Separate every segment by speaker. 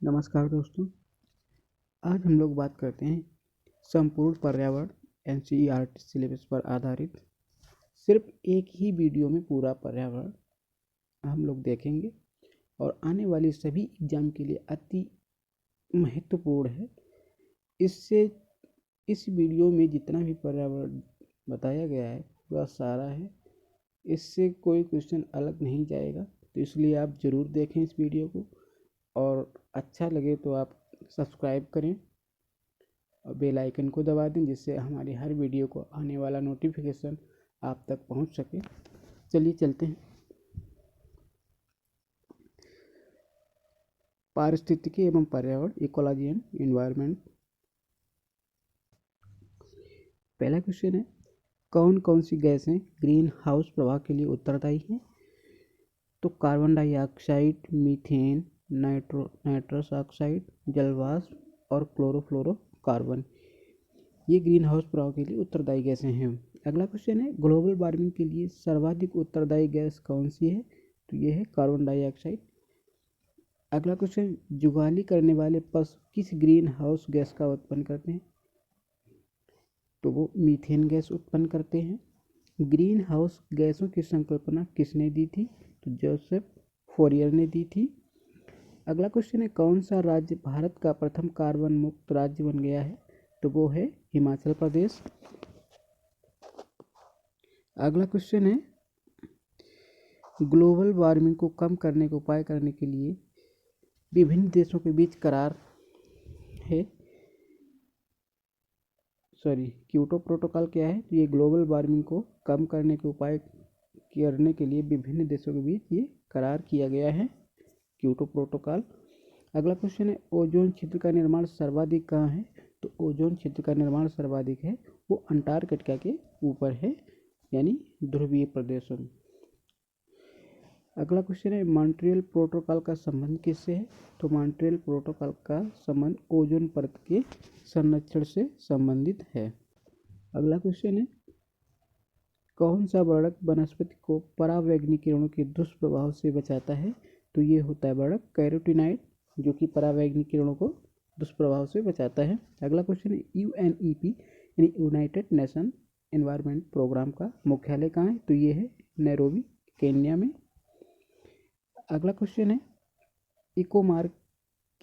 Speaker 1: नमस्कार दोस्तों। आज हम लोग बात करते हैं संपूर्ण पर्यावरण एनसीईआरटी सिलेबस पर आधारित सिर्फ एक ही वीडियो में पूरा पर्यावरण हम लोग देखेंगे और आने वाली सभी एग्जाम के लिए अति महत्वपूर्ण है। इससे इस वीडियो में जितना भी पर्यावरण बताया गया है वह सारा है। इससे कोई क्वेश्चन अलग नहीं जाएगा, तो इसलिए आप ज़रूर देखें इस वीडियो को और अच्छा लगे तो आप सब्सक्राइब करें और बेल आइकन को दबा दें, जिससे हमारी हर वीडियो को आने वाला नोटिफिकेशन आप तक पहुंच सके। चलिए चलते हैं। पारिस्थितिकी एवं पर्यावरण, इकोलॉजी एंड एनवायरनमेंट। पहला क्वेश्चन है, कौन कौन सी गैसें ग्रीन हाउस प्रभाव के लिए उत्तरदायी हैं? तो carbon dioxide, methane, nitrous oxide, जलवाष्प और क्लोरोफ्लोरोकार्बन, ये ग्रीन हाउस प्रभाव के लिए उत्तरदायी गैसें हैं। अगला क्वेश्चन है, ग्लोबल वार्मिंग के लिए सर्वाधिक उत्तरदायी गैस कौन सी है? तो ये है कार्बन डाइऑक्साइड। अगला क्वेश्चन, जुगाली करने वाले पशु किस ग्रीन हाउस गैस का उत्पन्न करते हैं? तो वो मीथेन गैस उत्पन्न करते हैं। ग्रीन हाउस गैसों की संकल्पना किसने दी थी? तो जोसेफ फोरियर ने दी थी। अगला क्वेश्चन है, कौन सा राज्य भारत का प्रथम कार्बन मुक्त राज्य बन गया है? तो वो है हिमाचल प्रदेश। अगला क्वेश्चन है, ग्लोबल वार्मिंग को कम करने के उपाय करने के लिए विभिन्न देशों के बीच करार है, क्योटो प्रोटोकॉल क्या है? तो ये ग्लोबल वार्मिंग को कम करने के उपाय करने के लिए विभिन्न देशों के बीच ये करार किया गया है, क्योटो प्रोटोकॉल। अगला क्वेश्चन है, ओजोन क्षेत्र का निर्माण सर्वाधिक कहाँ है? तो ओजोन क्षेत्र का निर्माण सर्वाधिक है वो अंटार्कटिका के ऊपर है, यानी ध्रुवीय प्रदेशों में। अगला क्वेश्चन है, मॉन्ट्रियल प्रोटोकॉल का संबंध किससे है? तो मॉन्ट्रियल प्रोटोकॉल का संबंध ओजोन परत के संरक्षण से संबंधित है। अगला क्वेश्चन है, कौन सा वर्णक वनस्पति को परावैंगनिक किरणों के दुष्प्रभाव से बचाता है? तो ये होता है वर्णक कैरोटीनॉइड, जो कि परावैंगनिक किरणों को दुष्प्रभाव से बचाता है। अगला क्वेश्चन है, यूएनईपी यानी यूनाइटेड नेशन एनवायरनमेंट प्रोग्राम का मुख्यालय कहाँ है? तो ये है नैरोबी, केन्या में। अगला क्वेश्चन है, इको मार्क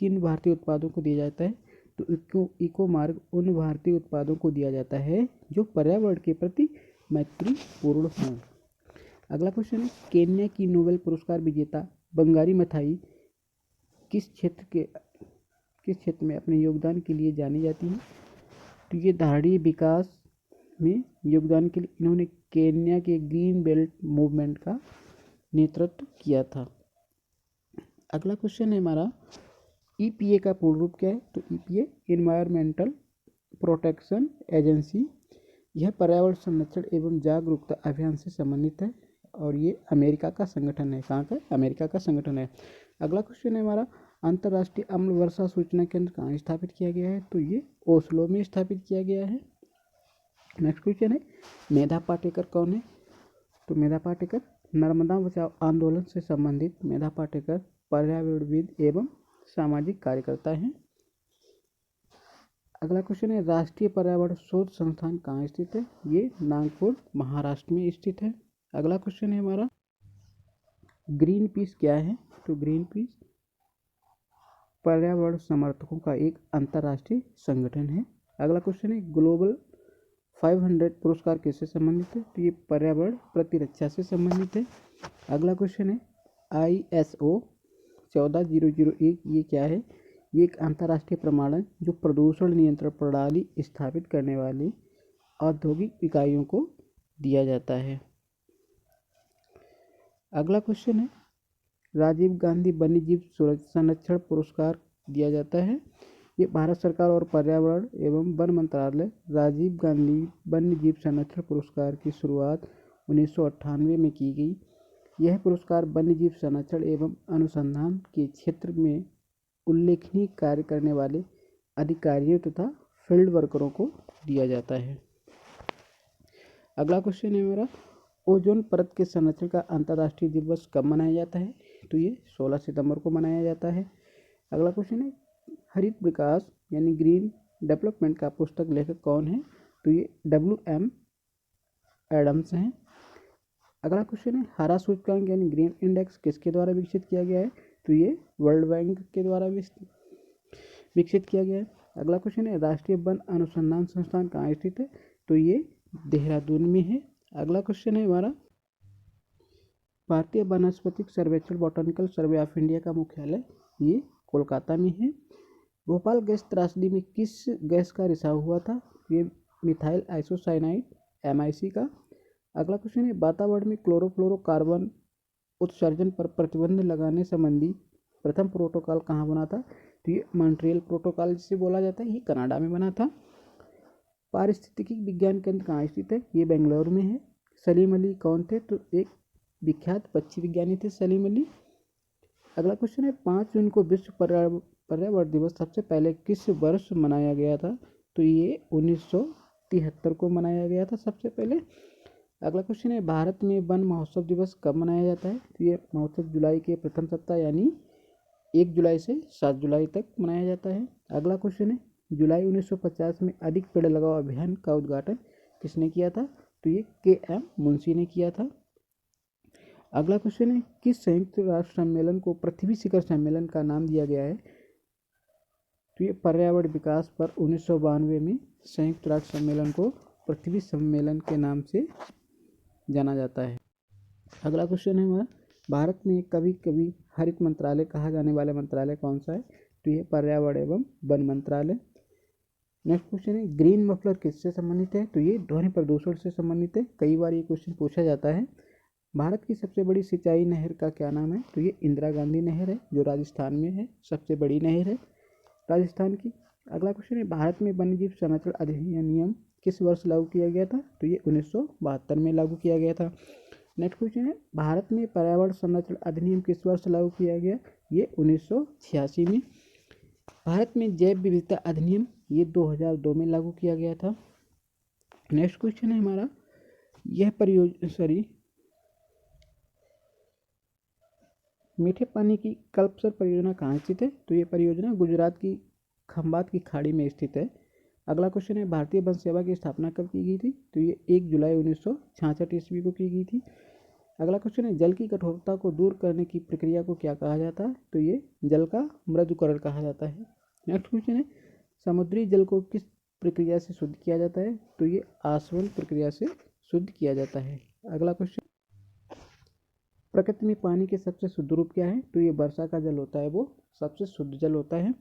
Speaker 1: किन भारतीय उत्पादों को दिया जाता है? तो इको मार्क उन भारतीय उत्पादों को दिया जाता है जो पर्यावरण के प्रति मैत्रीपूर्ण हों। अगला क्वेश्चन है, केन्या की नोबेल पुरस्कार विजेता बंगारी मथाई किस क्षेत्र में अपने योगदान के लिए जानी जाती हैं? तो ये धारणीय विकास में योगदान के लिए इन्होंने केन्या के ग्रीन बेल्ट मूवमेंट का नेतृत्व किया था। अगला क्वेश्चन है हमारा, ईपीए का पूर्ण रूप क्या है? तो ईपीए एनवायरमेंटल प्रोटेक्शन एजेंसी, यह पर्यावरण संरक्षण एवं जागरूकता अभियान से संबंधित है और ये अमेरिका का संगठन है। कहाँ का? अमेरिका का संगठन है। अगला क्वेश्चन है हमारा, अंतर्राष्ट्रीय अम्ल वर्षा सूचना केंद्र कहाँ स्थापित किया गया है? तो ये ओस्लो में स्थापित किया गया है। नेक्स्ट क्वेश्चन है, मेधा पाटेकर कौन है? तो मेधा पाटेकर नर्मदा बचाओ आंदोलन से संबंधित मेधा पाटेकर पर्यावरणविद एवं सामाजिक कार्यकर्ता हैं। अगला क्वेश्चन है, राष्ट्रीय पर्यावरण शोध संस्थान कहाँ स्थित है? ये नागपुर, महाराष्ट्र में स्थित है। अगला क्वेश्चन है हमारा, ग्रीन पीस क्या है? तो ग्रीन पीस पर्यावरण समर्थकों का एक अंतर्राष्ट्रीय संगठन है। अगला क्वेश्चन है, ग्लोबल 500 पुरस्कार किससे संबंधित है? तो ये पर्यावरण प्रतिरक्षा से संबंधित है। अगला क्वेश्चन है, ISO 14001 ये क्या है? ये एक अंतर्राष्ट्रीय प्रमाणन जो प्रदूषण नियंत्रण प्रणाली स्थापित करने वाली औद्योगिक इकाइयों को दिया जाता है। अगला क्वेश्चन है, राजीव गांधी वन्यजीव संरक्षण पुरस्कार दिया जाता है। ये भारत सरकार और पर्यावरण एवं वन मंत्रालय राजीव गांधी वन्यजीव संरक्षण पुरस्कार की शुरुआत 1998 में की गई। यह पुरस्कार वन्यजीव संरक्षण एवं अनुसंधान के क्षेत्र में उल्लेखनीय कार्य करने वाले अधिकारियों तथा फील्ड वर्करों को दिया जाता है। अगला क्वेश्चन है मेरा, ओजोन परत के संरक्षण का अंतर्राष्ट्रीय दिवस कब मनाया जाता है? तो ये 16 सितंबर को मनाया जाता है। अगला क्वेश्चन है हरित विकास यानी ग्रीन डेवलपमेंट का पुस्तक लेखक कौन है? तो ये WM एडम्स हैं। अगला क्वेश्चन है हरा सूचकांक यानी ग्रीन इंडेक्स किसके द्वारा विकसित किया गया है? तो ये वर्ल्ड बैंक के द्वारा विकसित किया गया है। अगला क्वेश्चन है राष्ट्रीय वन अनुसंधान संस्थान कहाँ स्थित है? तो ये देहरादून में है। अगला क्वेश्चन है हमारा भारतीय वनस्पतिक सर्वेक्षण बॉटनिकल सर्वे ऑफ इंडिया का मुख्यालय ये कोलकाता में है। भोपाल गैस त्रासदी में किस गैस का रिसाव हुआ था? ये मिथाइल आइसोसाइनाइड MIC का। अगला क्वेश्चन है वातावरण में क्लोरोफ्लोरोकार्बन उत्सर्जन पर प्रतिबंध लगाने संबंधी प्रथम प्रोटोकॉल कहाँ बना था? तो ये मॉन्ट्रियल प्रोटोकॉल जिसे बोला जाता है, ये कनाडा में बना था। पारिस्थितिकी विज्ञान केंद्र कहाँ स्थित है? ये बेंगलुरु में है। सलीम अली कौन थे? तो एक विख्यात पक्षी विज्ञानी थे सलीम अली। अगला क्वेश्चन है 5 जून को विश्व पर्यावरण दिवस सबसे पहले किस वर्ष मनाया गया था? तो ये 1973 को मनाया गया था सबसे पहले। अगला क्वेश्चन है भारत में वन महोत्सव दिवस कब मनाया जाता है? तो ये महोत्सव जुलाई के प्रथम सप्ताह यानी 1 जुलाई से 7 जुलाई तक मनाया जाता है। अगला क्वेश्चन है जुलाई 1950 में अधिक पेड़ लगाओ अभियान का उद्घाटन किसने किया था? तो ये KM मुंशी ने किया था। अगला क्वेश्चन है किस संयुक्त राष्ट्र सम्मेलन को पृथ्वी शिखर सम्मेलन का नाम दिया गया है? तो ये पर्यावरण विकास पर 1992 में संयुक्त राष्ट्र सम्मेलन को पृथ्वी सम्मेलन के नाम से जाना जाता है। अगला क्वेश्चन है हमारा भारत में कभी कभी हरित मंत्रालय कहा जाने वाला मंत्रालय कौन सा है? तो ये पर्यावरण एवं वन मंत्रालय। नेक्स्ट क्वेश्चन है ग्रीन मफलर किससे संबंधित है? तो ये ध्वनि प्रदूषण से संबंधित है। कई बार ये क्वेश्चन पूछा जाता है। भारत की सबसे बड़ी सिंचाई नहर का क्या नाम है? तो ये इंदिरा गांधी नहर है जो राजस्थान में है, सबसे बड़ी नहर है राजस्थान की। अगला क्वेश्चन है भारत में वन्यजीव संरक्षण अधिनियम किस वर्ष लागू किया गया था? तो ये 1972 में लागू किया गया था। नेक्स्ट क्वेश्चन है भारत में पर्यावरण संरक्षण अधिनियम किस वर्ष लागू किया गया? ये 1986 में। भारत में जैव विविधता अधिनियम ये 2002 में लागू किया गया था। नेक्स्ट क्वेश्चन है हमारा यह मीठे पानी की कल्पसर परियोजना कहाँ स्थित है? तो ये परियोजना गुजरात की खंबात की खाड़ी में स्थित है। अगला क्वेश्चन है भारतीय वन सेवा की स्थापना कब की गई थी? तो ये 1 जुलाई 1966 ईस्वी को की गई थी। अगला क्वेश्चन है जल की कठोरता को दूर करने की प्रक्रिया को क्या कहा जाता है? तो ये जल का मृदुकरण कहा जाता है। नेक्स्ट क्वेश्चन है समुद्री जल को किस प्रक्रिया से शुद्ध किया जाता है? तो ये आसवन प्रक्रिया से शुद्ध किया जाता है। अगला क्वेश्चन प्रकृति में पानी के सबसे शुद्ध रूप क्या है? तो ये वर्षा का जल होता है, वो सबसे शुद्ध जल होता है।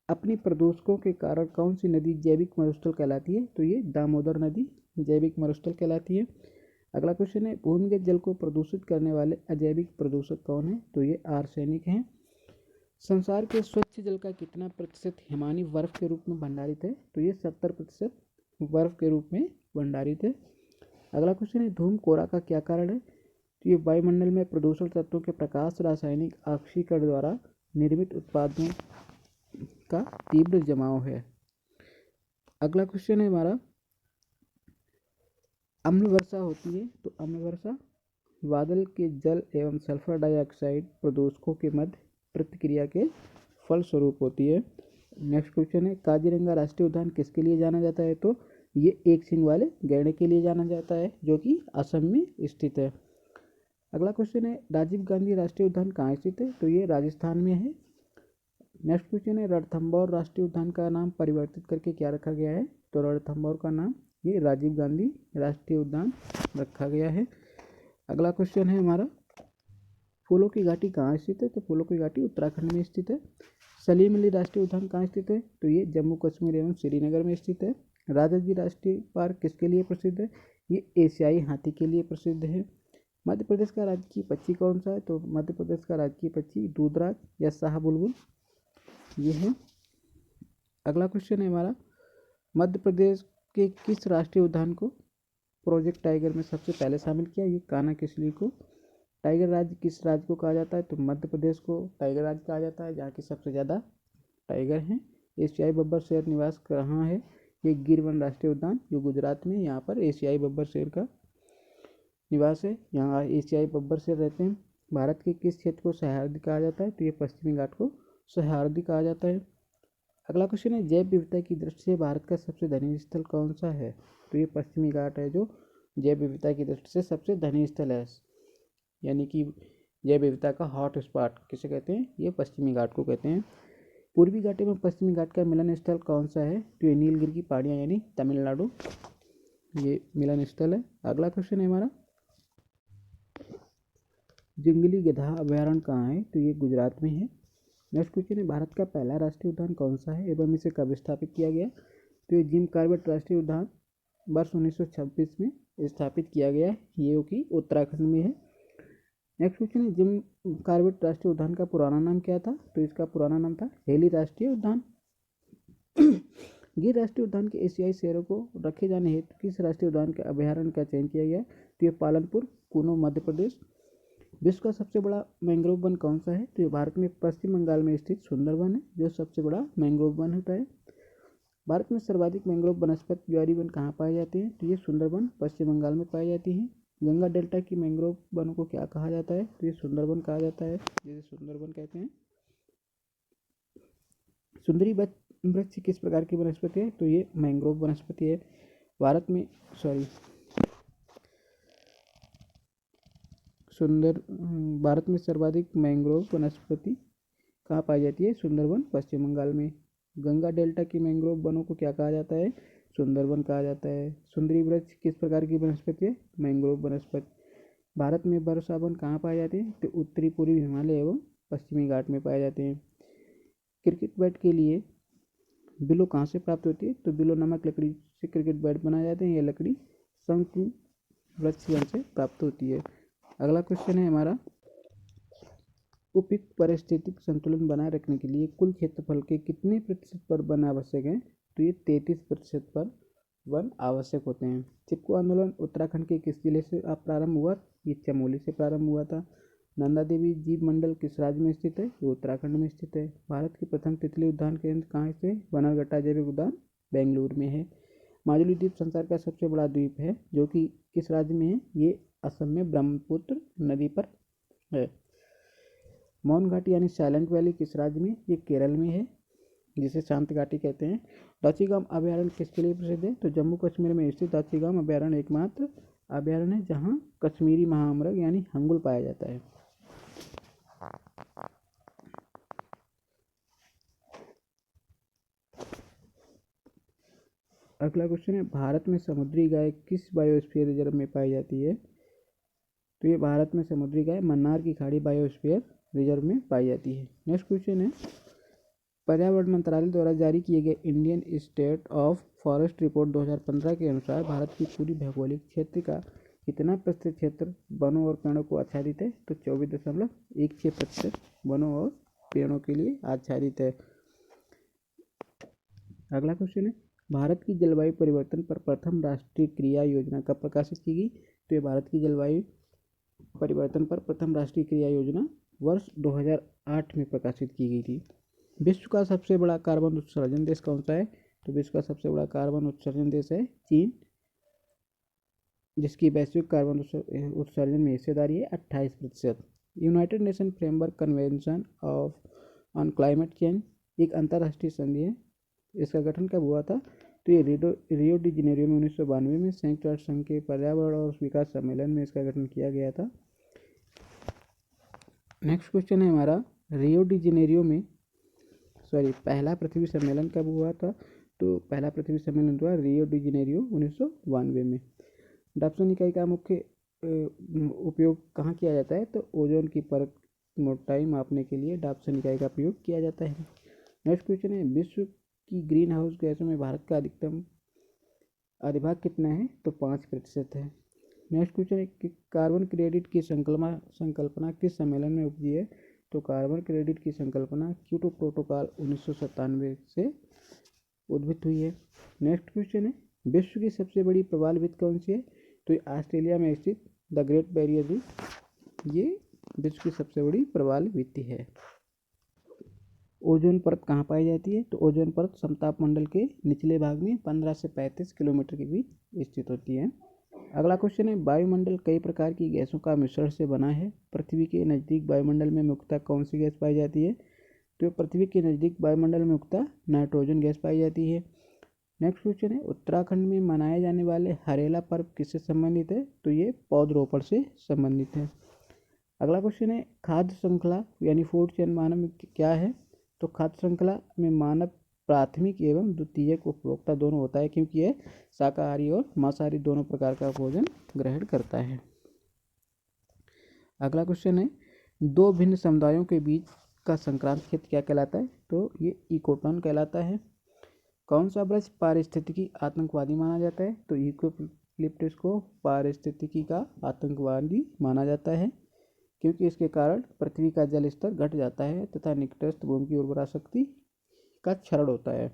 Speaker 1: अपनी प्रदूषकों के कारण कौन सी नदी जैविक मरुस्थल कहलाती है? तो ये दामोदर नदी जैविक मरुस्थल कहलाती है। अगला क्वेश्चन है भूमिगत जल को प्रदूषित करने वाले अजैविक प्रदूषक कौन है? तो ये आर्सेनिक हैं। संसार के स्वच्छ जल का कितना प्रतिशत हिमानी बर्फ के रूप में भंडारित है? तो ये 70% बर्फ के रूप में भंडारित है। अगला क्वेश्चन है धूम कोरा का क्या कारण है? तो ये वायुमंडल में प्रदूषण तत्वों के प्रकाश रासायनिक ऑक्सीकरण द्वारा निर्मित उत्पादों का तीव्र जमाव है। अगला क्वेश्चन है हमारा अम्ल वर्षा होती है। तो अम्ल वर्षा बादल के जल एवं सल्फर डाइऑक्साइड प्रदूषकों के मध्य प्रतिक्रिया के फलस्वरूप होती है। नेक्स्ट क्वेश्चन है काजीरंगा राष्ट्रीय उद्यान किसके लिए जाना जाता है? तो ये एक सींग वाले गैंडे के लिए जाना जाता है जो कि असम में स्थित है। अगला क्वेश्चन है राजीव गांधी राष्ट्रीय उद्यान कहाँ स्थित है? तो ये राजस्थान में है। नेक्स्ट क्वेश्चन है रणथंभौर राष्ट्रीय उद्यान का नाम परिवर्तित करके क्या रखा गया है? तो रणथंभौर का नाम ये राजीव गांधी राष्ट्रीय उद्यान रखा गया है। अगला क्वेश्चन है हमारा फूलों की घाटी कहाँ स्थित है? तो फूलों की घाटी उत्तराखंड में स्थित है। सलीम अली राष्ट्रीय उद्यान कहाँ स्थित है? तो ये जम्मू कश्मीर एवं श्रीनगर में स्थित है। राजाजी राष्ट्रीय पार्क किसके लिए प्रसिद्ध है? ये एशियाई हाथी के लिए प्रसिद्ध है। मध्य प्रदेश का राजकीय पक्षी कौन सा है? तो मध्य प्रदेश का राजकीय पक्षी दूधराज या शाह बुलबुल ये है। अगला क्वेश्चन है हमारा मध्य प्रदेश के किस राष्ट्रीय उद्यान को प्रोजेक्ट टाइगर में सबसे पहले शामिल किया? ये कान्हा किसली को। टाइगर राज्य किस राज्य को कहा जाता है? तो मध्य प्रदेश को टाइगर राज्य कहा जाता है जहाँ की सबसे ज़्यादा टाइगर हैं। एशियाई बब्बर शेर निवास कहाँ है? ये गिर वन राष्ट्रीय उद्यान जो गुजरात में, यहाँ पर एशियाई बब्बर शेर का निवास है। यहाँ एशियाई बब्बर शेर रहते हैं। भारत के किस क्षेत्र को सह्याद्री कहा जाता है? तो ये पश्चिमी घाट को सह्याद्री कहा जाता है। अगला क्वेश्चन है, जैव विविधता की दृष्टि से भारत का सबसे धनी स्थल कौन सा है? तो ये पश्चिमी घाट है जो जैव विविधता की दृष्टि से सबसे धनी स्थल है, यानी कि जैव विविधता का हॉट स्पॉट किसे कहते हैं? ये पश्चिमी घाट को कहते हैं। पूर्वी घाट एवं पश्चिमी घाट का मिलन स्थल कौन सा है? तो ये नीलगिरी की पहाड़ियाँ यानी तमिलनाडु, ये मिलन स्थल है। अगला क्वेश्चन है हमारा, जंगली गधा अभयारण्य कहाँ है? तो ये गुजरात में है। नेक्स्ट क्वेश्चन है, भारत का पहला राष्ट्रीय उद्यान कौन सा है एवं इसे कब स्थापित किया गया? तो ये जिम कॉर्बेट राष्ट्रीय उद्यान वर्ष 1926 में स्थापित किया गया है, ये कि उत्तराखंड में है। नेक्स्ट क्वेश्चन है, जिम कॉर्बेट राष्ट्रीय उद्यान का पुराना नाम क्या था? तो इसका पुराना नाम था हेली राष्ट्रीय उद्यान। गिर राष्ट्रीय उद्यान के एशियाई शेरों को रखे जाने हेतु किस राष्ट्रीय उद्यान के अभयारण्य का चयन किया गया? तो ये पालनपुर कूनो मध्य प्रदेश। विश्व का सबसे बड़ा मैंग्रोव वन कौन सा है? तो ये भारत में पश्चिम बंगाल में स्थित सुंदरबन है जो सबसे बड़ा मैंग्रोव वन होता है। भारत में सर्वाधिक मैंग्रोव वनस्पति ज्वारी वन कहाँ पाए जाते हैं? तो ये सुंदरबन पश्चिम बंगाल में पाई जाती हैं। गंगा डेल्टा की मैंग्रोव वनों को क्या कहा जाता है? तो ये सुंदरबन कहा जाता है, जिसे सुंदरबन कहते हैं। सुंदरी वृक्ष किस प्रकार की वनस्पति है? तो ये मैंग्रोव वनस्पति है। भारत में सर्वाधिक मैंग्रोव वनस्पति कहाँ पाई जाती है? सुंदरबन पश्चिम बंगाल में। गंगा डेल्टा की मैंग्रोव वनों को क्या कहा जाता है? सुंदरबन कहा जाता है। सुंदरी वृक्ष किस प्रकार की वनस्पति है? मैंग्रोव वनस्पति। भारत में वर्षा वन कहाँ पाए जाते हैं? तो उत्तरी पूर्वी हिमालय एवं पश्चिमी घाट में पाए जाते हैं। क्रिकेट बैट के लिए बिलो कहाँ से प्राप्त होती है? तो बिलो नामक लकड़ी से क्रिकेट बैट बनाए जाते हैं। यह लकड़ी शंकु वृक्ष से प्राप्त होती है। अगला क्वेश्चन है हमारा, उपयुक्त पारिस्थितिक संतुलन बनाए रखने के लिए कुल क्षेत्रफल के कितने प्रतिशत पर वन आवश्यक है? तो ये 33% पर वन आवश्यक होते हैं। चिपको आंदोलन उत्तराखंड के किस जिले से प्रारंभ हुआ? ये चमोली से प्रारंभ हुआ था। नंदा देवी जीव मंडल किस राज्य में स्थित है? ये उत्तराखंड में स्थित है। भारत की प्रथम तितली उद्यान केंद्र कहाँ से? बनरघट्टा जैविक उद्यान बेंगलुरु में है। माजुली द्वीप संसार का सबसे बड़ा द्वीप है जो कि किस राज्य में है? ये असम में ब्रह्मपुत्र नदी पर है। मौन घाटी यानी साइलेंट वैली किस राज्य में? ये केरल में है, जिसे शांत घाटी कहते हैं। दाचीगाम अभयारण्य किसके लिए प्रसिद्ध है? तो जम्मू कश्मीर में स्थित दाचीगाम अभयारण्य एकमात्र अभयारण्य है जहाँ कश्मीरी महाअमृग यानी हंगुल पाया जाता है। अगला क्वेश्चन है, भारत में समुद्री गाय किस बायोस्फीयर रिजर्व में पाई जाती है? तो ये भारत में समुद्री गाय मन्नार की खाड़ी बायोस्फीयर रिजर्व में पाई जाती है। नेक्स्ट क्वेश्चन है, पर्यावरण मंत्रालय द्वारा जारी किए गए Indian state of forest report 2015 के अनुसार भारत की पूरी भौगोलिक क्षेत्र का कितना प्रतिशत क्षेत्र वनों और पेड़ों को आच्छादित है? तो 24.16% वनों और पेड़ों के लिए आच्छादित है। अगला क्वेश्चन है, भारत की जलवायु परिवर्तन पर प्रथम राष्ट्रीय क्रिया योजना कब प्रकाशित की गई? तो ये भारत की जलवायु परिवर्तन पर प्रथम राष्ट्रीय क्रिया योजना वर्ष 2008 में प्रकाशित की गई थी। विश्व का सबसे बड़ा कार्बन उत्सर्जन देश कौन सा है? तो विश्व का सबसे बड़ा कार्बन उत्सर्जन देश है चीन, जिसकी वैश्विक कार्बन उत्सर्जन में हिस्सेदारी है 28%। United nation framework convention on climate change एक अंतर्राष्ट्रीय संधि है। इसका गठन कब हुआ था? तो ये रियो डी जेनेरियो में 1992 में संयुक्त राष्ट्र संघ के पर्यावरण और विकास सम्मेलन में इसका गठन किया गया था। नेक्स्ट क्वेश्चन है हमारा, रियो डी जेनेरियो में पहला पृथ्वी सम्मेलन कब हुआ था? तो पहला पृथ्वी सम्मेलन हुआ रियो डी जेनेरियो 1992 में। डाप्सन इकाई का मुख्य उपयोग कहाँ किया जाता है? तो ओजोन की परत मोटाई मापने के लिए डाप्सन इकाई का प्रयोग किया जाता है। नेक्स्ट क्वेश्चन है, विश्व की ग्रीन हाउस गैसों में भारत का अधिकतम अधिभाग कितना है? तो 5% है। नेक्स्ट क्वेश्चन है कि कार्बन क्रेडिट की संकल्पना किस सम्मेलन में उपजी है? तो कार्बन क्रेडिट की संकल्पना क्योटो प्रोटोकॉल 1997 से उद्भूत हुई है। नेक्स्ट क्वेश्चन है, विश्व की सबसे बड़ी प्रवाल भित्ति कौन सी है? तो ये ऑस्ट्रेलिया में स्थित द ग्रेट बैरियर रीफ, ये विश्व की सबसे बड़ी प्रवाल भित्ति है। ओजोन परत कहाँ पाई जाती है? तो ओजोन परत समताप मंडल के निचले भाग में 15 से 35 किलोमीटर के बीच स्थित होती है। अगला क्वेश्चन है, वायुमंडल कई प्रकार की गैसों का मिश्रण से बना है। पृथ्वी के नज़दीक वायुमंडल में मुख्यतः कौन सी गैस पाई जाती है? तो पृथ्वी के नज़दीक वायुमंडल में मुख्यतः नाइट्रोजन गैस पाई जाती है। नेक्स्ट क्वेश्चन है, उत्तराखंड में मनाए जाने वाले हरेला पर्व किससे संबंधित है? तो ये पौधरोपण से संबंधित है। अगला क्वेश्चन है, खाद्य श्रृंखला यानी फूड चेन मानव में क्या है? तो खाद्य श्रृंखला में मानव प्राथमिक एवं द्वितीयक उपभोक्ता दोनों होता है, क्योंकि यह शाकाहारी और मांसाहारी दोनों प्रकार का भोजन ग्रहण करता है। अगला क्वेश्चन है, दो भिन्न समुदायों के बीच का संक्रांत क्षेत्र क्या कहलाता है? तो ये इकोटॉन कहलाता है। कौन सा वृक्ष पारिस्थितिकी आतंकवादी माना जाता है? तो यूकेलिप्टस को पारिस्थितिकी का आतंकवादी माना जाता है, क्योंकि इसके कारण पृथ्वी का जल स्तर घट जाता है तथा निकटस्थ भूमि की उर्वरा शक्ति का क्षरण होता है।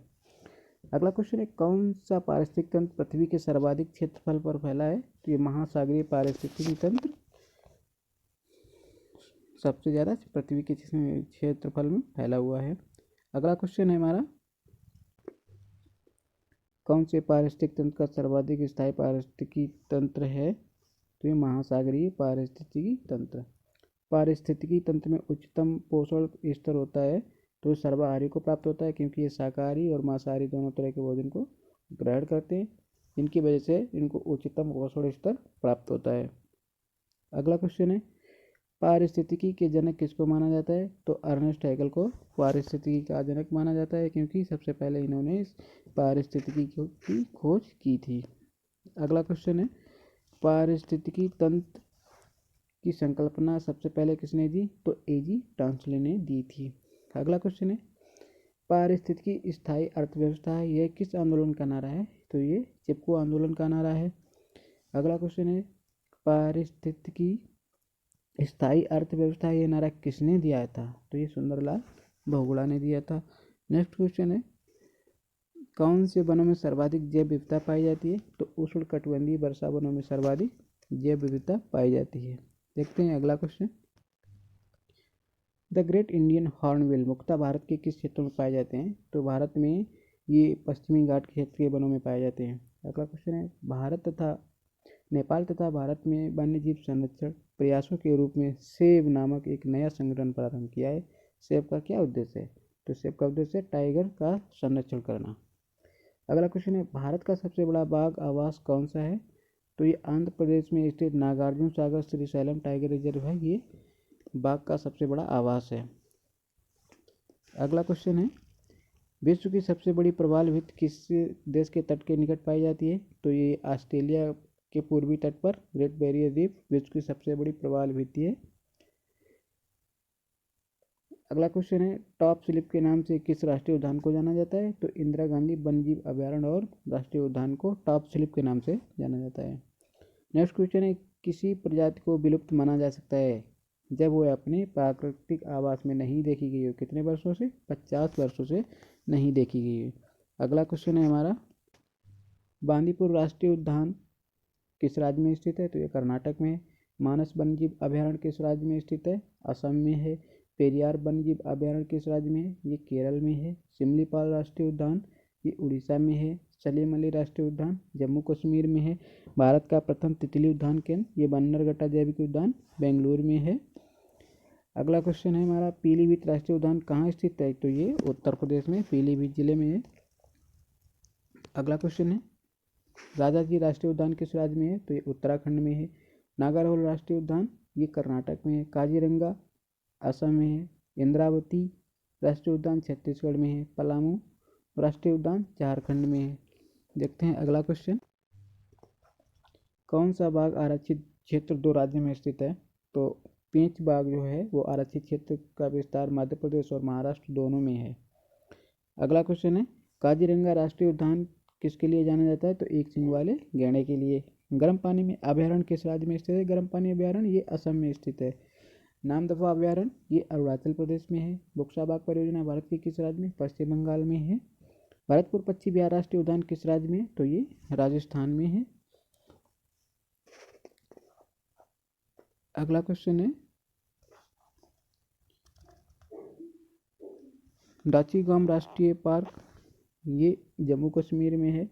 Speaker 1: अगला क्वेश्चन है, कौन सा पारिस्थितिक तंत्र पृथ्वी के सर्वाधिक क्षेत्रफल पर फैला है? तो ये महासागरीय पारिस्थितिकी तंत्र सबसे ज़्यादा पृथ्वी के क्षेत्रफल में फैला हुआ है। अगला क्वेश्चन है हमारा, कौन से पारिस्थितिक तंत्र का सर्वाधिक स्थायी पारिस्थितिकी तंत्र है? तो ये महासागरीय पारिस्थितिकी तंत्र। पारिस्थितिकी तंत्र में उच्चतम पोषण स्तर होता है, तो सर्वाहारी को प्राप्त होता है, क्योंकि ये शाकाहारी और मांसाहारी दोनों तरह के भोजन को ग्रहण करते हैं, इनकी वजह से इनको उच्चतम पोषण स्तर प्राप्त होता है। अगला क्वेश्चन है, पारिस्थितिकी के जनक किसको माना जाता है? तो अर्नेस्ट हैगल को पारिस्थितिकी का जनक माना जाता है, क्योंकि सबसे पहले इन्होंने पारिस्थितिकी की खोज की थी। अगला क्वेश्चन है, पारिस्थितिकी तंत्र की संकल्पना सबसे पहले किसने दी? तो एजी टॉन्सले ने दी थी। अगला क्वेश्चन है, पारिस्थितिकी स्थायी अर्थव्यवस्था है, यह किस आंदोलन का नारा है? तो ये चिपको आंदोलन का नारा है। अगला क्वेश्चन है, पारिस्थितिकी स्थायी अर्थव्यवस्था ये नारा किसने दिया था? तो ये सुंदरलाल बहुगुणा ने दिया था। नेक्स्ट क्वेश्चन है, कौन से वनों में सर्वाधिक जैव विविधता पाई जाती है? तो उष्णकटिबंधीय वर्षा वनों में सर्वाधिक जैव विविधता पाई जाती है। देखते हैं अगला question, the great Indian hornbill मुख्यतः भारत के किस क्षेत्र में पाए जाते हैं? तो भारत में ये पश्चिमी घाट क्षेत्र के वनों में पाए जाते हैं। अगला क्वेश्चन है, भारत तथा नेपाल तथा भारत में वन्यजीव संरक्षण प्रयासों के रूप में सेब नामक एक नया संगठन प्रारंभ किया है। सेब का क्या उद्देश्य है? तो सेब का उद्देश्य है टाइगर का संरक्षण करना। अगला क्वेश्चन है, भारत का सबसे बड़ा बाघ आवास कौन सा है? तो ये आंध्र प्रदेश में स्थित नागार्जुन सागर श्रीशैलम टाइगर रिजर्व है, ये बाघ का सबसे बड़ा आवास है। अगला क्वेश्चन है, विश्व की सबसे बड़ी प्रवाल भित्ति किस देश के तट के निकट पाई जाती है? तो ये ऑस्ट्रेलिया के पूर्वी तट पर ग्रेट बैरियर रीफ विश्व की सबसे बड़ी प्रवाल भित्ति है। अगला क्वेश्चन है, टॉप स्लिप के नाम से किस राष्ट्रीय उद्यान को जाना जाता है? तो इंदिरा गांधी वन्यजीव अभ्यारण्य और राष्ट्रीय उद्यान को टॉप स्लिप के नाम से जाना जाता है। नेक्स्ट क्वेश्चन है, किसी प्रजाति को विलुप्त माना जा सकता है जब वो अपने प्राकृतिक आवास में नहीं देखी गई हो? कितने वर्षों से? 50 वर्षों से नहीं देखी गई है। अगला क्वेश्चन है हमारा, बांदीपुर राष्ट्रीय उद्यान किस राज्य में स्थित है? तो ये कर्नाटक में है। मानस वन्यजीव अभ्यारण्य किस राज्य में स्थित है? असम में है। पेरियार वन्यजीव अभ्यारण्य किस राज्य में है? ये केरल में है। सिमलीपाल राष्ट्रीय उद्यान ये उड़ीसा में है। सलीम अली राष्ट्रीय उद्यान जम्मू कश्मीर में है। भारत का प्रथम तितली उद्यान केंद्र ये बन्नरघट्टा जैविक उद्यान बेंगलुरु में है। अगला क्वेश्चन है हमारा, पीलीभीत राष्ट्रीय उद्यान कहाँ स्थित है? तो ये उत्तर प्रदेश में पीलीभीत जिले में है। अगला क्वेश्चन है, राजाजी राष्ट्रीय उद्यान किस राज्य में है? तो ये उत्तराखंड में है। नागारहोल राष्ट्रीय उद्यान ये कर्नाटक में है। काजीरंगा असम में है। इंद्रावती राष्ट्रीय उद्यान छत्तीसगढ़ में है। पलामू राष्ट्रीय उद्यान झारखंड में है। देखते हैं अगला क्वेश्चन, कौन सा बाघ आरक्षित क्षेत्र 2 राज्यों में स्थित है? तो पेंच बाघ जो है वो आरक्षित क्षेत्र का विस्तार मध्य प्रदेश और महाराष्ट्र दोनों में है। अगला क्वेश्चन है, काजीरंगा राष्ट्रीय उद्यान किसके लिए जाना जाता है? तो एक सींग वाले गैंडे के लिए। गर्म पानी में अभ्यारण्य किस राज्य में स्थित है? गर्म पानी अभ्यारण्य ये असम में स्थित है। नामदफा अभ्यारण्य ये अरुणाचल प्रदेश में है। बुक्सा बाघ परियोजना भारत के किस राज्य में? पश्चिम बंगाल में है। भरतपुर पक्षी विहार राष्ट्रीय उद्यान किस राज्य में? तो ये राजस्थान में है। अगला क्वेश्चन है, डाचीगम राष्ट्रीय पार्क ये जम्मू कश्मीर में है।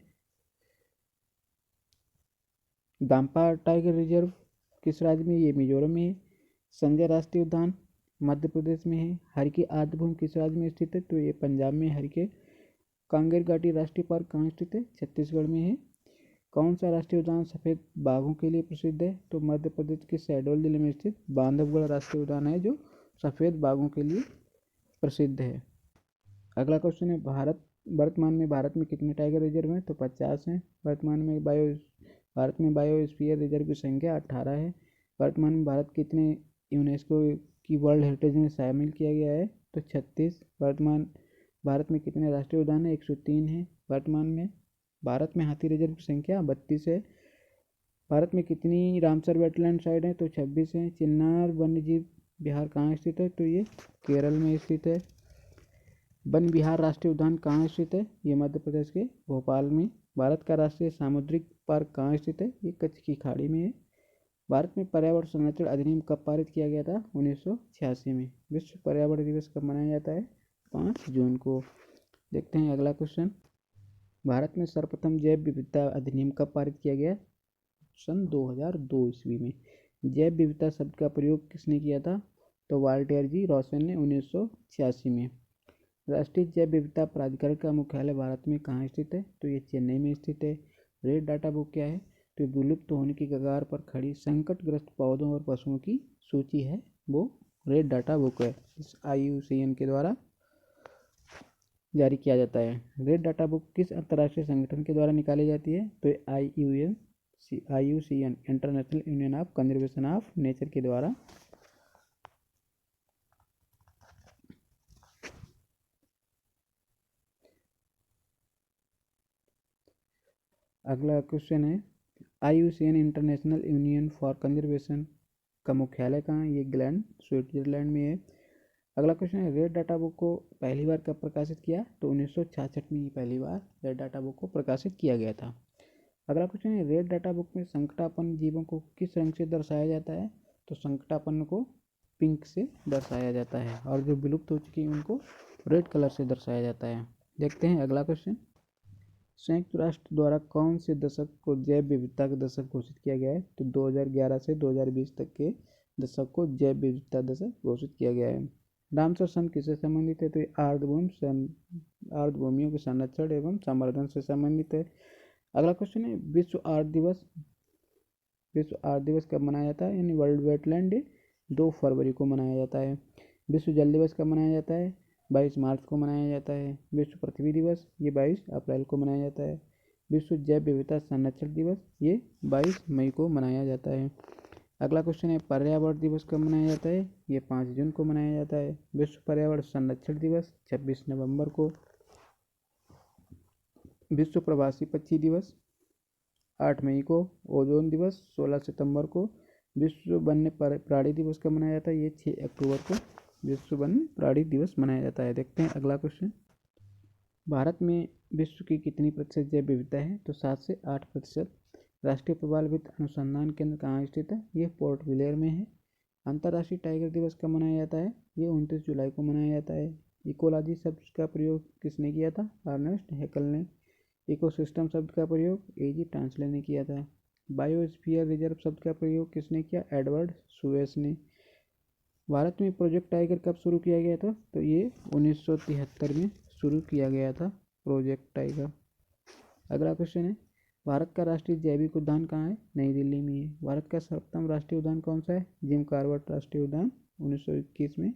Speaker 1: दाम्पा टाइगर रिजर्व किस राज्य में? ये मिजोरम में है। संजय राष्ट्रीय उद्यान मध्य प्रदेश में है। हर की आर्द्रभूमि किस राज्य में स्थित है? तो ये पंजाब में हर के। कांगेर घाटी राष्ट्रीय पार्क कहाँ स्थित है? छत्तीसगढ़ में है। कौन सा राष्ट्रीय उद्यान सफ़ेद बाघों के लिए प्रसिद्ध है? तो मध्य प्रदेश के शहडोल जिले में स्थित बांधवगढ़ राष्ट्रीय उद्यान है जो सफ़ेद बाघों के लिए प्रसिद्ध है। अगला क्वेश्चन है, वर्तमान में भारत में कितने टाइगर रिजर्व हैं? तो 50 हैं। भारत में बायोस्फीयर रिजर्व की संख्या 18 है। वर्तमान में भारत कितने यूनेस्को की वर्ल्ड हेरिटेज में शामिल किया गया है? तो 36। भारत में कितने राष्ट्रीय उद्यान है? 103 है। वर्तमान में भारत में हाथी रिजर्व की संख्या 32 है। भारत में कितनी रामसर वेटलैंड साइट है? तो 26 है। चिन्नार वन्यजीव विहार कहाँ स्थित है? तो ये केरल में स्थित है। वन विहार राष्ट्रीय उद्यान कहाँ स्थित है? ये मध्य प्रदेश के भोपाल में। भारत का राष्ट्रीय सामुद्रिक पार्क कहाँ स्थित है? ये कच्छ की खाड़ी में है। भारत में पर्यावरण संरक्षण अधिनियम कब पारित किया गया था? 1986 में। विश्व पर्यावरण दिवस कब मनाया जाता है? 5 जून को। देखते हैं अगला क्वेश्चन। भारत में सर्वप्रथम जैव विविधता अधिनियम कब पारित किया गया? सन 2002 ईस्वी में। जैव विविधता शब्द का प्रयोग किसने किया था? तो वाल्टेयर जी रॉसन ने 1986 में। राष्ट्रीय जैव विविधता प्राधिकरण का मुख्यालय भारत में कहाँ स्थित है? तो ये चेन्नई में स्थित है। रेड डाटा बुक क्या है? तो विलुप्त होने की कगार पर खड़ी संकटग्रस्त पौधों और पशुओं की सूची है, वो रेड डाटा बुक है। इस IUCN के द्वारा जारी किया जाता है। रेड डाटा बुक किस अंतर्राष्ट्रीय संगठन के द्वारा निकाली जाती है? तो IUCN international union of conservation of nature के द्वारा। अगला क्वेश्चन है, IUCN international union for conservation का मुख्यालय कहाँ है? ये इंग्लैंड स्विट्जरलैंड में है। अगला क्वेश्चन है, रेड डाटा बुक को पहली बार कब प्रकाशित किया? तो 1966 में पहली बार रेड डाटा बुक को प्रकाशित किया गया था। अगला क्वेश्चन है, रेड डाटा बुक में संकटापन्न जीवों को किस रंग से दर्शाया जाता है? तो संकटापन्न को पिंक से दर्शाया जाता है और जो विलुप्त हो चुकी है उनको रेड कलर से दर्शाया जाता है। देखते हैं अगला क्वेश्चन। संयुक्त राष्ट्र द्वारा कौन से दशक को जैव विविधता का दशक घोषित किया गया है? तो 2011 से 2020 तक के दशक को जैव विविधता दशक घोषित किया गया है। रामसर सन किससे संबंधित है? तो ये आर्द्रभूमियों के संरक्षण एवं संवर्धन से संबंधित है। अगला क्वेश्चन है, विश्व आर्द्र दिवस कब मनाया जाता है? यानी वर्ल्ड वेटलैंड डे 2 फरवरी को मनाया जाता है। विश्व जल दिवस कब मनाया जाता है? 22 मार्च को मनाया जाता है। विश्व पृथ्वी दिवस ये 22 अप्रैल को मनाया जाता है। विश्व जैव विविधता संरक्षण दिवस ये 22 मई को मनाया जाता है। अगला क्वेश्चन है, पर्यावरण दिवस कब मनाया जाता है? ये 5 जून को मनाया जाता है। विश्व पर्यावरण संरक्षण दिवस 26 नवंबर को। विश्व प्रवासी पक्षी दिवस 8 मई को। ओजोन दिवस 16 सितंबर को। विश्व वन्य प्राणी दिवस कब मनाया जाता है? ये 6 अक्टूबर को विश्व वन्य प्राणी दिवस मनाया जाता है। देखते हैं अगला क्वेश्चन। भारत में विश्व की कितनी प्रतिशत जैव विविधता है? तो 7 से 8%। राष्ट्रीय प्रवालभित अनुसंधान केंद्र कहाँ स्थित है? ये पोर्ट ब्लेयर में है। अंतर्राष्ट्रीय टाइगर दिवस कब मनाया जाता है? ये 29 जुलाई को मनाया जाता है। इकोलॉजी शब्द का प्रयोग किसने किया था? अर्नेस्ट हैकल ने। इकोसिस्टम शब्द का प्रयोग AG टांसले ने किया था। बायोस्फीयर रिजर्व शब्द का प्रयोग किसने किया? एडवर्ड सुएस ने। भारत में प्रोजेक्ट टाइगर कब शुरू किया गया था? तो ये 1973 में शुरू किया गया था प्रोजेक्ट टाइगर। अगला क्वेश्चन है, भारत का राष्ट्रीय जैविक उद्यान कहाँ है? नई दिल्ली में है। भारत का सर्वोत्तम राष्ट्रीय उद्यान कौन सा है? जिम कॉर्बेट राष्ट्रीय उद्यान 1921 में।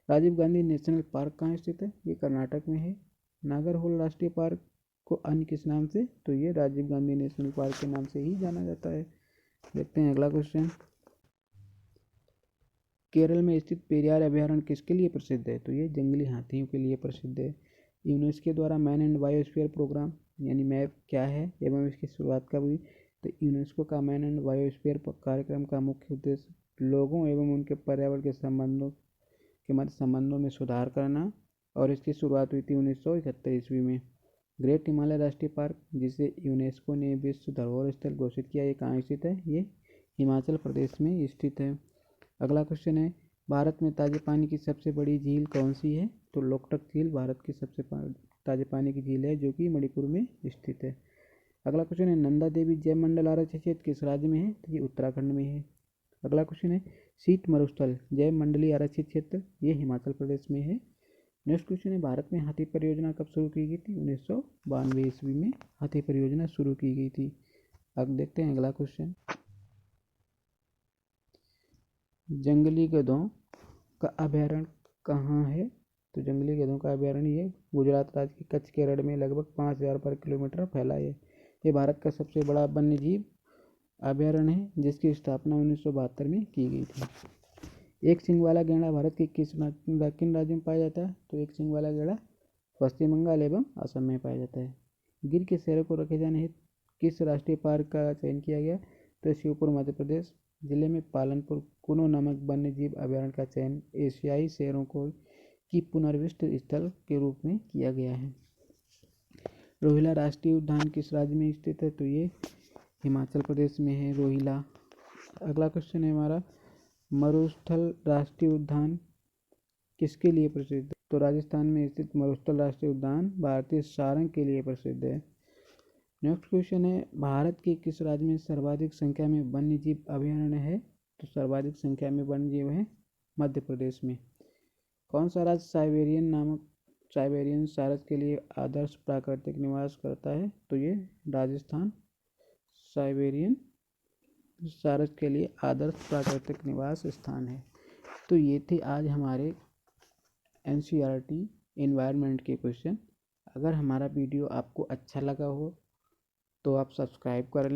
Speaker 1: राजीव गांधी नेशनल पार्क कहाँ स्थित है? ये कर्नाटक में है। नागरहोल राष्ट्रीय पार्क को अन्य किस नाम से? तो ये राजीव गांधी नेशनल पार्क के नाम से ही जाना जाता है। देखते हैं अगला क्वेश्चन। केरल में स्थित पेरियार अभयारण्य किसके लिए प्रसिद्ध है? तो ये जंगली हाथियों के लिए प्रसिद्ध है। यूनेस्को द्वारा मैन एंड बायोस्फीयर प्रोग्राम यानी मैप क्या है एवं इसकी शुरुआत कब हुई? तो यूनेस्को का मैन एंड बायोस्फीयर कार्यक्रम का मुख्य उद्देश्य लोगों एवं उनके पर्यावरण के मध्य संबंधों में सुधार करना और इसकी शुरुआत हुई थी 1971 ईस्वी में। ग्रेट हिमालय राष्ट्रीय पार्क जिसे यूनेस्को ने विश्व धरोहर स्थल घोषित किया, ये कहाँ स्थित है? ये हिमाचल प्रदेश में स्थित है। अगला क्वेश्चन है, भारत में ताजे पानी की सबसे बड़ी झील कौन सी है? तो लोकटक झील भारत की सबसे ताजे पानी की झील है जो कि मणिपुर में स्थित है। अगला क्वेश्चन है, नंदा देवी जैव मंडल आरक्षित क्षेत्र किस राज्य में है? तो ये उत्तराखंड में है। अगला क्वेश्चन है शीत मरुस्थल जैव मंडलीय आरक्षित क्षेत्र, ये हिमाचल प्रदेश में है। नेक्स्ट क्वेश्चन है भारत में हाथी परियोजना कब शुरू की गई थी? 1992 ईस्वी में हाथी परियोजना शुरू की गई थी। अब देखते हैं अगला क्वेश्चन, जंगली गधों का अभयारण्य कहाँ है? तो जंगली गधों का अभयारण्य ये गुजरात राज्य के कच्छ के रण में लगभग 5000 पर किलोमीटर फैला है। ये भारत का सबसे बड़ा वन्य जीव अभयारण्य है जिसकी स्थापना 1972 में की गई थी। एक सींग वाला गैंडा भारत के किस दक्षिण राज्य में पाया जाता है? तो एक सींग वाला गैंडा पश्चिम बंगाल एवं असम में पाया जाता है। गिर के शेरों को रखे जाने हेतु किस राष्ट्रीय पार्क का चयन किया गया? तो शिवपुर मध्य प्रदेश जिले में पालनपुर कुनो नामक वन्य जीव अभयारण्य का चयन एशियाई शेरों को की पुनर्विष्ट स्थल के रूप में किया गया है। रोहिला राष्ट्रीय उद्यान किस राज्य में स्थित है? तो ये हिमाचल प्रदेश में है रोहिला। अगला क्वेश्चन है हमारा, मरुस्थल राष्ट्रीय उद्यान किसके लिए प्रसिद्ध है? तो राजस्थान में स्थित मरुस्थल राष्ट्रीय उद्यान भारतीय सारंग के लिए प्रसिद्ध है। नेक्स्ट क्वेश्चन है भारत के किस राज्य में सर्वाधिक संख्या में वन्य जीव अभयारण्य है? तो सर्वाधिक संख्या में वन्य जीव है मध्य प्रदेश में। कौन सा राज्य साइबेरियन सारस के लिए आदर्श प्राकृतिक निवास करता है? तो ये राजस्थान साइबेरियन सारस के लिए आदर्श प्राकृतिक निवास स्थान है। तो ये थे आज हमारे NCERT एनवायरनमेंट के क्वेश्चन। अगर हमारा वीडियो आपको अच्छा लगा हो तो आप सब्सक्राइब कर लें।